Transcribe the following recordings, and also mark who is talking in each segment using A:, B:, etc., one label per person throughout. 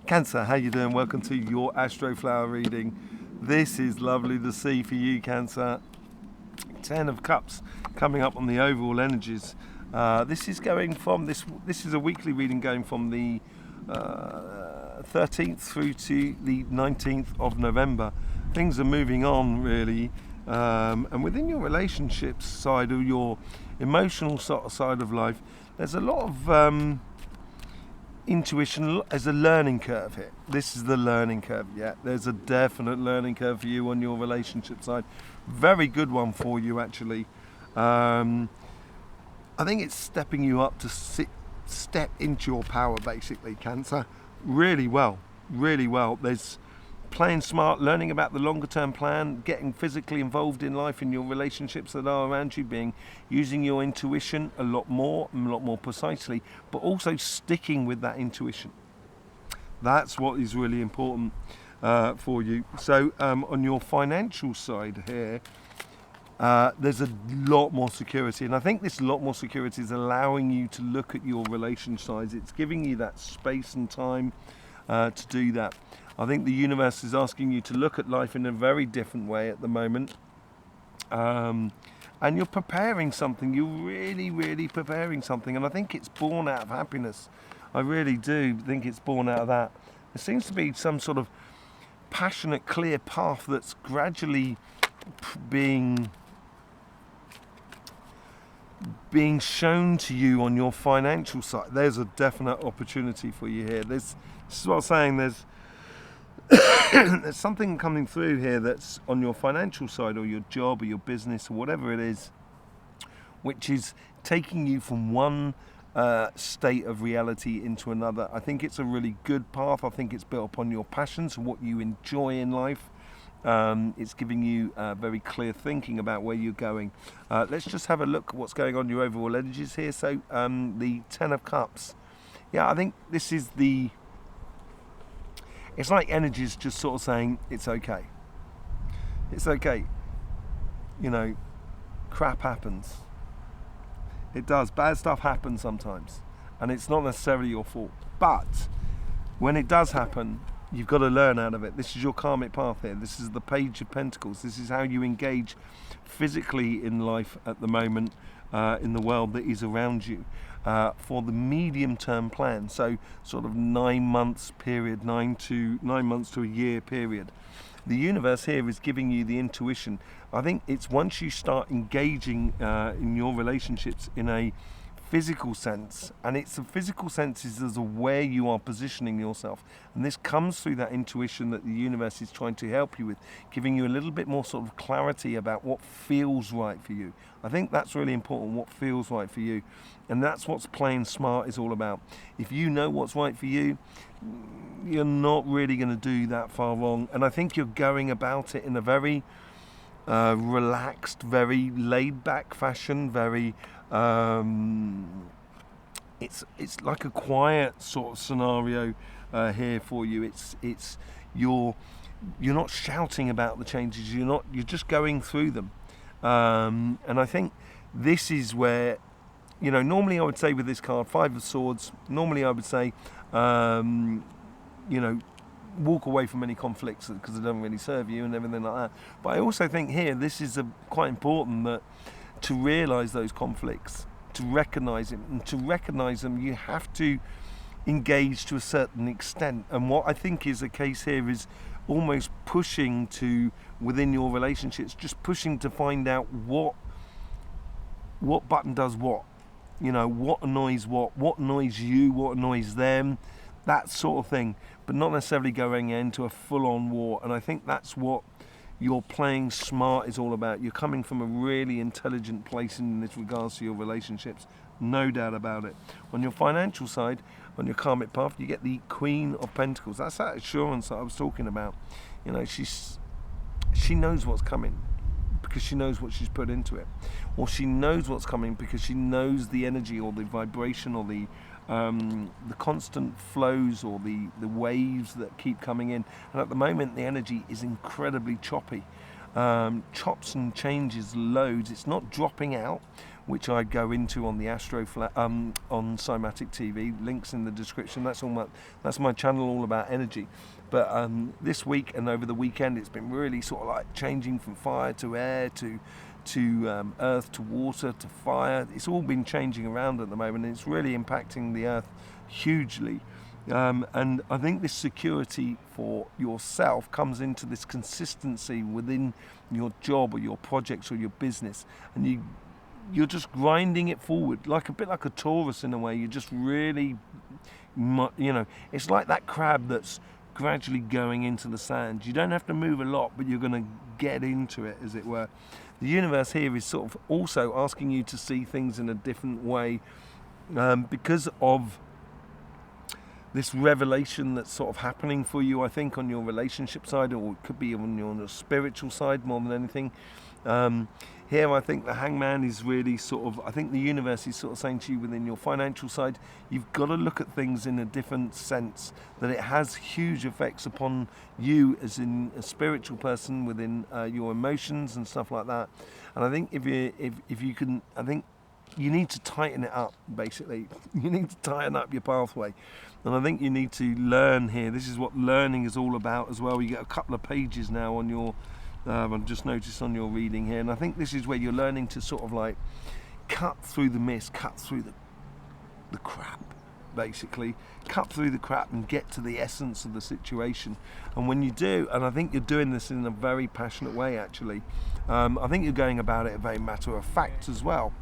A: Cancer, how you doing? Welcome to your Astroflower reading. This is lovely to see for you, Cancer. 10 of Cups coming up on the overall energies. This is going from this is a weekly reading going from the 13th through to the 19th of November. Things are moving on really, and within your relationships side or your emotional side of life, there's a lot of intuition as a learning curve here. This is the learning curve. Yeah, there's a definite learning curve for you on your relationship side. Very good one for you actually. I think it's stepping you up to step into your power basically, Cancer. Really well. There's playing smart, learning about the longer term plan, getting physically involved in life, in your relationships that are around you, using your intuition a lot more precisely, but also sticking with that intuition. That's what is really important for you. So on your financial side here, there's a lot more security, and I think this lot more security is allowing you to look at your relation size. It's giving you that space and time to do that. I think the universe is asking you to look at life in a very different way at the moment, and you're preparing something. You're really preparing something, and I think it's born out of happiness. I really do think it's born out of that. There seems to be some sort of passionate, clear path that's gradually being shown to you on your financial side. There's a definite opportunity for you here. This is what I'm saying. There's something coming through here that's on your financial side or your job or your business or whatever it is, which is taking you from one state of reality into another. I think it's a really good path. I think it's built upon your passions and what you enjoy in life. It's giving you very clear thinking about where you're going. Let's just have a look at what's going on in your overall energies here. So the 10 of Cups. Yeah, I think this is it's like energies just sort of saying it's okay. It's okay. You know, crap happens. It does. Bad stuff happens sometimes. And it's not necessarily your fault. But when it does happen, you've got to learn out of it. This is your karmic path here. This is the Page of Pentacles. This is how you engage physically in life at the moment, in the world that is around you, for the medium-term plan. So sort of 9 months period, 9 months to a year period. The universe here is giving you the intuition. I think it's once you start engaging in your relationships in a physical sense, and it's the physical senses as a where you are positioning yourself, and this comes through that intuition that the universe is trying to help you with, giving you a little bit more sort of clarity about what feels right for you. I think that's really important, what feels right for you, and that's what playing smart is all about. If you know what's right for you, you're not really going to do that far wrong, and I think you're going about it in a very relaxed, very laid-back fashion. Very it's like a quiet sort of scenario here for you. You're not shouting about the changes. You're just going through them, and I think this is where, you know, normally I would say with this card, 5 of Swords, normally I would say you know, walk away from any conflicts because they don't really serve you and everything like that. But I also think here this is quite important, that to realise those conflicts, to recognise it, and to recognise them you have to engage to a certain extent. And what I think is the case here is almost pushing to, within your relationships, just pushing to find out what button does what, you know, what annoys what annoys you, what annoys them, that sort of thing, but not necessarily going into a full-on war. And I think that's what your playing smart is all about. You're coming from a really intelligent place in this regards to your relationships, no doubt about it. On your financial side, on your karmic path, you get the Queen of Pentacles. That's that assurance that I was talking about. You know, she knows what's coming because she knows what she's put into it, or she knows what's coming because she knows the energy or the vibration or the constant flows or the waves that keep coming in. And at the moment the energy is incredibly choppy, chops and changes loads. It's not dropping out, which I go into on the on CYMATIC TV. Links in the description. That's my channel, all about energy. But this week and over the weekend, it's been really sort of like changing from fire to air to earth to water to fire. It's all been changing around at the moment, and it's really impacting the earth hugely. And I think this security for yourself comes into this consistency within your job or your projects or your business, and you're just grinding it forward, like a bit like a Taurus in a way. You're just really, it's like that crab that's gradually going into the sand. You don't have to move a lot, but you're going to get into it, as it were. The universe here is sort of also asking you to see things in a different way, because of this revelation that's sort of happening for you, I think, on your relationship side, or it could be on your spiritual side more than anything. Here I think the Hangman is really sort of, I think the universe is sort of saying to you within your financial side, you've got to look at things in a different sense, that it has huge effects upon you as in a spiritual person, within your emotions and stuff like that. And I think if you can, I think you need to tighten it up, basically. You need to tighten up your pathway. And I think you need to learn here. This is what learning is all about as well. You get a couple of pages now on your, I've just noticed on your reading here. And I think this is where you're learning to sort of like cut through the mist, cut through the crap, basically. Cut through the crap and get to the essence of the situation. And when you do, and I think you're doing this in a very passionate way, actually. I think you're going about it a very matter of fact as well.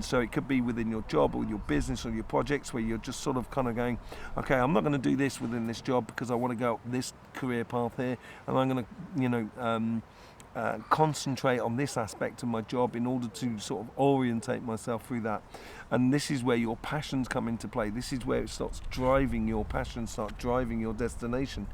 A: So it could be within your job or your business or your projects, where you're just sort of kind of going, okay, I'm not going to do this within this job because I want to go up this career path here, and I'm going to, concentrate on this aspect of my job in order to sort of orientate myself through that. And this is where your passions come into play. This is where it starts driving your passion, start driving your destination.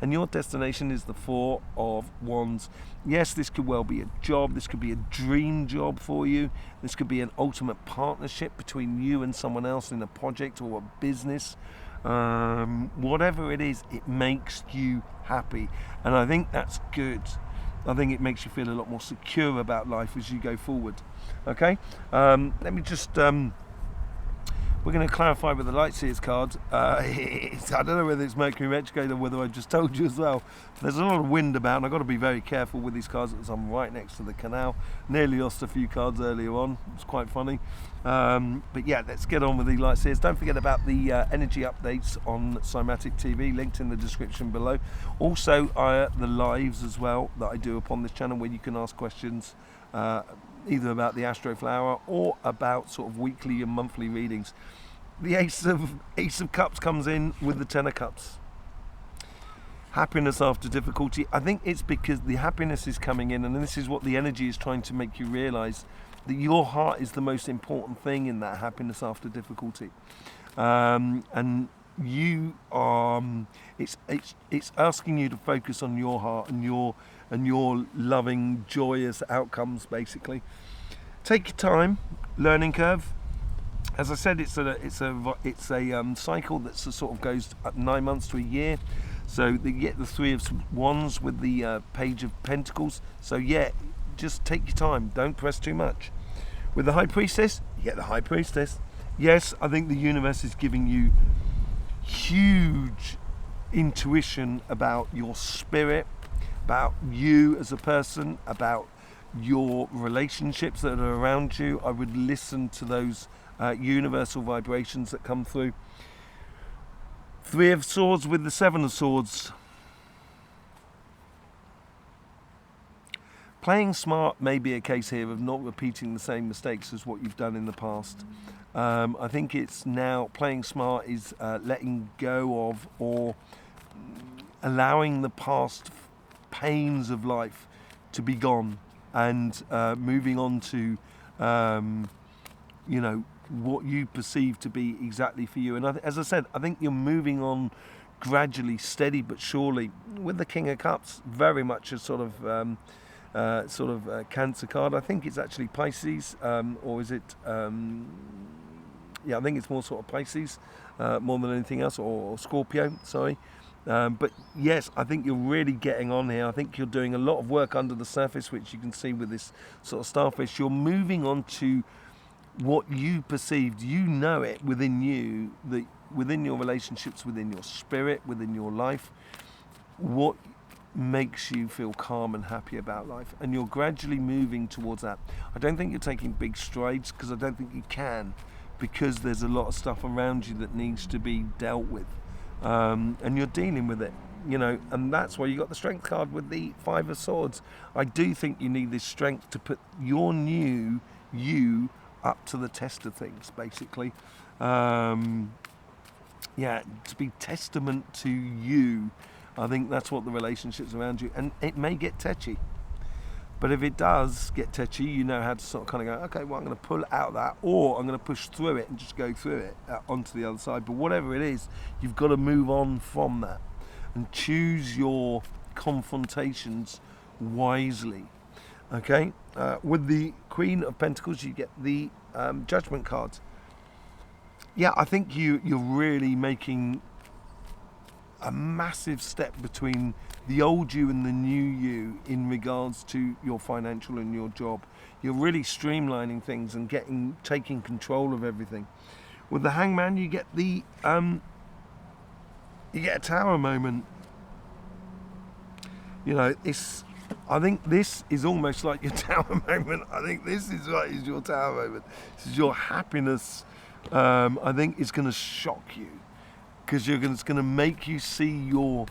A: And your destination is the Four of Wands. Yes, this could well be a job. This could be a dream job for you. This could be an ultimate partnership between you and someone else in a project or a business. Whatever it is, it makes you happy. And I think that's good. I think it makes you feel a lot more secure about life as you go forward. Okay, let me just, we're going to clarify with the Light Seers card. I don't know whether it's Mercury retrograde or whether I just told you as well. There's a lot of wind about, and I've got to be very careful with these cards because I'm right next to the canal. Nearly lost a few cards earlier on. It's quite funny. But yeah, let's get on with the Light Seers. Don't forget about the energy updates on CYMATIC TV, linked in the description below. Also, the lives as well that I do upon this channel, where you can ask questions either about the Astroflower or about sort of weekly and monthly readings. The Ace of Cups comes in with the Ten of Cups. Happiness after difficulty. I think it's because the happiness is coming in, and this is what the energy is trying to make you realize, that your heart is the most important thing in that happiness after difficulty. And you are, it's asking you to focus on your heart and your loving, joyous outcomes, basically. Take your time. Learning curve. As I said, it's a cycle that sort of goes 9 months to a year. So you get the Three of Wands with the Page of Pentacles. So yeah, just take your time. Don't press too much. With the High Priestess, you get the High Priestess. Yes, I think the universe is giving you huge intuition about your spirit, about you as a person, about your relationships that are around you. I would listen to those universal vibrations that come through. Three of Swords with the Seven of Swords. Playing smart may be a case here of not repeating the same mistakes as what you've done in the past. I think it's now, playing smart is letting go of, or allowing the past pains of life to be gone, and moving on to what you perceive to be exactly for you. And as I said, I think you're moving on gradually, steady but surely. With the King of Cups, very much a sort of Cancer card. I think it's actually Pisces, or is it? Yeah, I think it's more sort of Pisces, more than anything else, or Scorpio. Sorry. But yes, I think you're really getting on here. I think you're doing a lot of work under the surface, which you can see with this sort of starfish. You're moving on to what you perceived, you know it within you, that within your relationships, within your spirit, within your life, what makes you feel calm and happy about life, and you're gradually moving towards that. I don't think you're taking big strides, because I don't think you can, because there's a lot of stuff around you that needs to be dealt with, and you're dealing with it, you know, and that's why you got the strength card with the Five of Swords. I do think you need this strength to put your new you up to the test of things, basically. To be testament to you. I think that's what the relationships around you, and it may get touchy, but if it does get touchy, you know how to sort of kind of go, okay, well, I'm going to pull out that, or I'm going to push through it and just go through it onto the other side. But whatever it is, you've got to move on from that and choose your confrontations wisely. Okay, with the Queen of Pentacles, you get the Judgment cards. Yeah, I think you're really making a massive step between the old you and the new you in regards to your financial and your job. You're really streamlining things and taking control of everything. With the Hangman, you get the you get a Tower moment. You know, I think this is almost like your Tower moment. I think this is your Tower moment. This is your happiness. I think it's going to shock you, because it's going to make you see your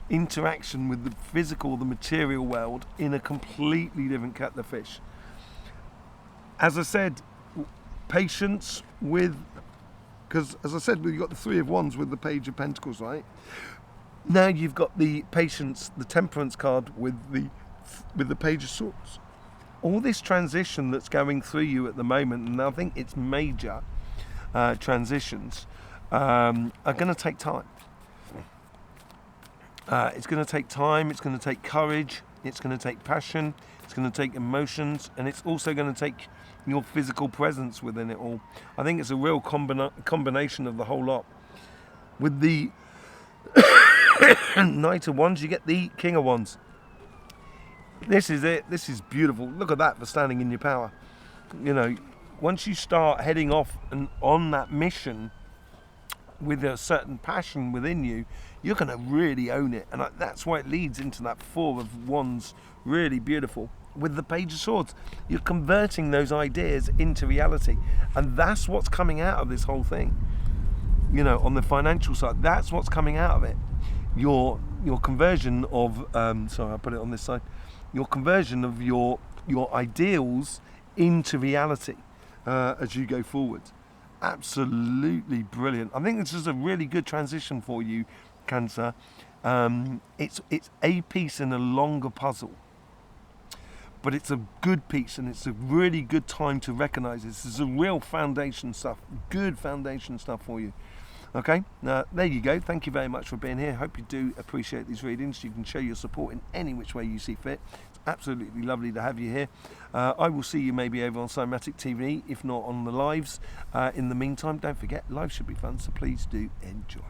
A: interaction with the physical, the material world in a completely different kettle of fish. As I said, patience with, because as I said, we've got the Three of Wands with the Page of Pentacles, right? Now you've got the patience, the Temperance card with the Page of Swords. All this transition that's going through you at the moment, and I think it's major transitions, are going to take time. It's going to take time, it's going to take courage, it's going to take passion, it's going to take emotions, and it's also going to take your physical presence within it all. I think it's a real combination of the whole lot. With the Knight of Wands, you get the King of Wands. This is it. This is beautiful. Look at that for standing in your power. You know, once you start heading off and on that mission with a certain passion within you, you're going to really own it. And that's why it leads into that Four of Wands. Really beautiful. With the Page of Swords, you're converting those ideas into reality. And that's what's coming out of this whole thing. You know, on the financial side, that's what's coming out of it. Your conversion of, sorry, I'll put it on this side. Your conversion of your ideals into reality as you go forward. Absolutely brilliant. I think this is a really good transition for you, Cancer. It's a piece in a longer puzzle, but it's a good piece, and it's a really good time to recognize this. This is a real foundation stuff, good foundation stuff for you. Okay, there you go. Thank you very much for being here. Hope you do appreciate these readings. You can show your support in any which way you see fit. It's absolutely lovely to have you here. I will see you maybe over on CYMATIC TV, if not on the lives. In the meantime, don't forget, life should be fun, so please do enjoy.